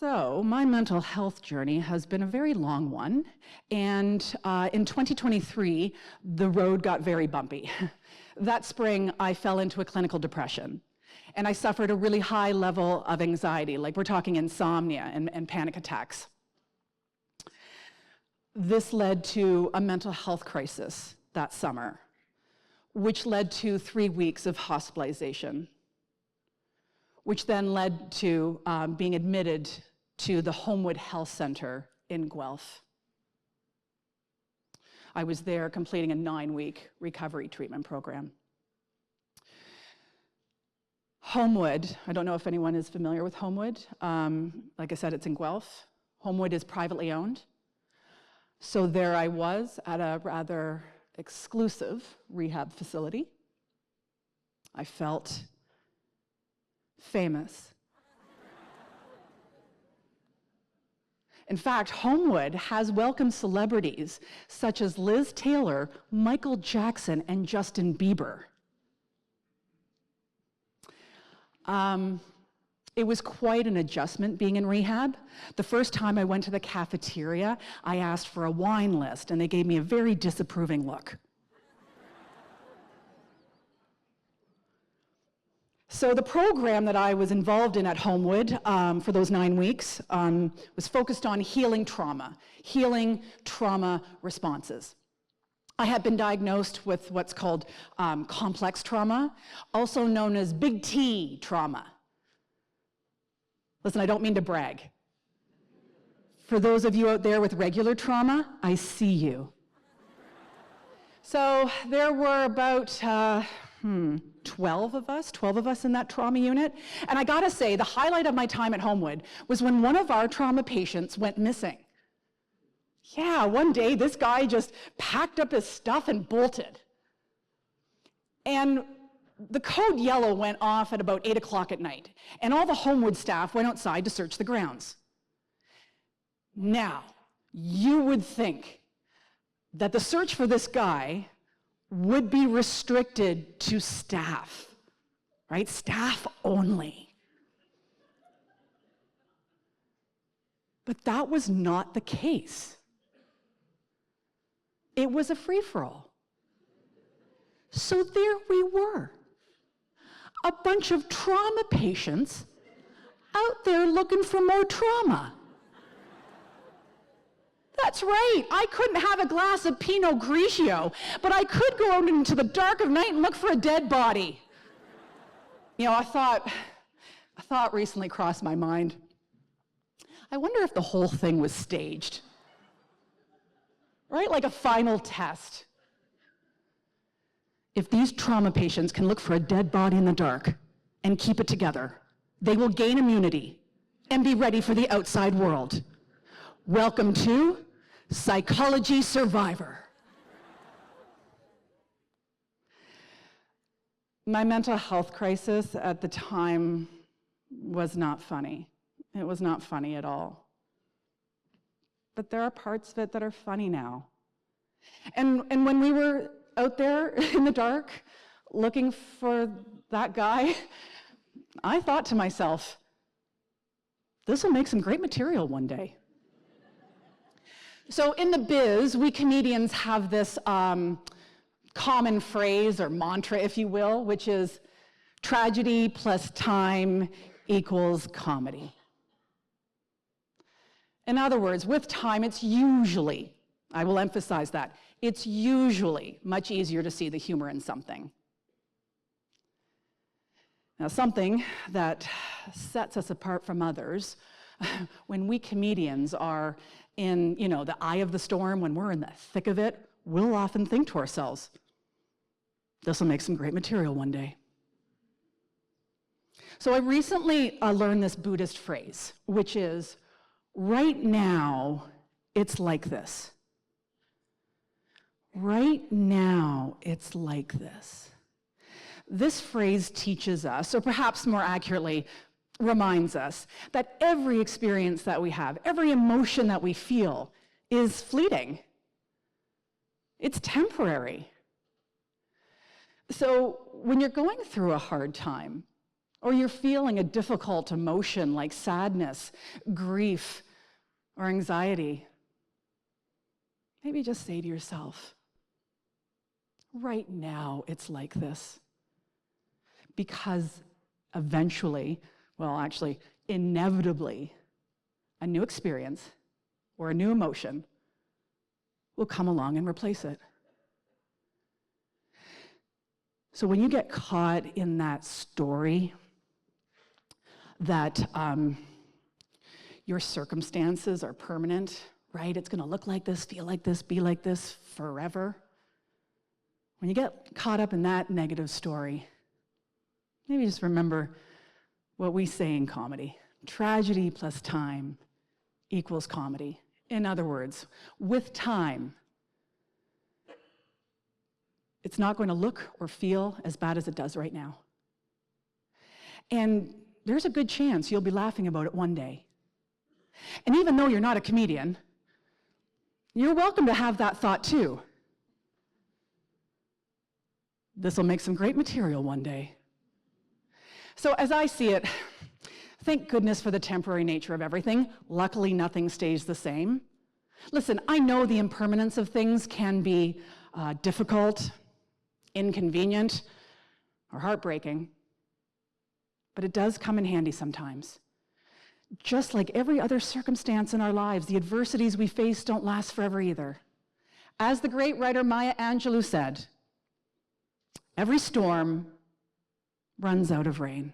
So my mental health journey has been a very long one, and in 2023, the road got very bumpy. That spring, I fell into a clinical depression, and I suffered a really high level of anxiety, like we're talking insomnia and panic attacks. This led to a mental health crisis that summer, which led to 3 weeks of hospitalization, which then led to being admitted to the Homewood Health Center in Guelph. I was there completing a 9-week recovery treatment program. Homewood, I don't know if anyone is familiar with Homewood. Like I said, it's in Guelph. Homewood is privately owned. So there I was at a rather exclusive rehab facility. I felt famous. In fact, Homewood has welcomed celebrities such as Liz Taylor, Michael Jackson, and Justin Bieber. It was quite an adjustment being in rehab. The first time I went to the cafeteria, I asked for a wine list, and they gave me a very disapproving look. So the program that I was involved in at Homewood for those 9 weeks was focused on healing trauma responses. I had been diagnosed with what's called complex trauma, also known as big T trauma. Listen, I don't mean to brag. For those of you out there with regular trauma, I see you. So there were about 12 of us in that trauma unit. And I gotta say, the highlight of my time at Homewood was when one of our trauma patients went missing. Yeah, one day this guy just packed up his stuff and bolted. And the code yellow went off at about 8 o'clock at night, and all the Homewood staff went outside to search the grounds. Now, you would think that the search for this guy would be restricted to staff, right? Staff only. But that was not the case. It was a free-for-all. So there we were, a bunch of trauma patients out there looking for more trauma. That's right, I couldn't have a glass of Pinot Grigio, but I could go out into the dark of night and look for a dead body. You know, a thought recently crossed my mind. I wonder if the whole thing was staged, right? Like a final test. If these trauma patients can look for a dead body in the dark and keep it together, they will gain immunity and be ready for the outside world. Welcome to Psychology Survivor. My mental health crisis at the time was not funny. It was not funny at all. But there are parts of it that are funny now. And when we were out there in the dark looking for that guy, I thought to myself, this will make some great material one day. So in the biz, we comedians have this common phrase or mantra, if you will, which is tragedy plus time equals comedy. In other words, with time, it's usually, I will emphasize that, it's usually much easier to see the humor in something. Now, something that sets us apart from others, when we comedians are in, the eye of the storm, when we're in the thick of it, we'll often think to ourselves, this will make some great material one day. So I recently learned this Buddhist phrase, which is, right now, it's like this. Right now, it's like this. This phrase teaches us, or perhaps more accurately, reminds us that every experience that we have, every emotion that we feel is fleeting. It's temporary. So when you're going through a hard time, or you're feeling a difficult emotion like sadness, grief, or anxiety, maybe just say to yourself, right now it's like this. Because eventually, well, actually, inevitably, a new experience or a new emotion will come along and replace it. So when you get caught in that story that your circumstances are permanent, right? It's going to look like this, feel like this, be like this forever. When you get caught up in that negative story, maybe just remember what we say in comedy. Tragedy plus time equals comedy. In other words, with time, it's not going to look or feel as bad as it does right now. And there's a good chance you'll be laughing about it one day. And even though you're not a comedian, you're welcome to have that thought too. This will make some great material one day. So as I see it, thank goodness for the temporary nature of everything. Luckily, nothing stays the same. Listen, I know the impermanence of things can be difficult, inconvenient, or heartbreaking, but it does come in handy sometimes. Just like every other circumstance in our lives, the adversities we face don't last forever either. As the great writer Maya Angelou said, every storm runs out of rain.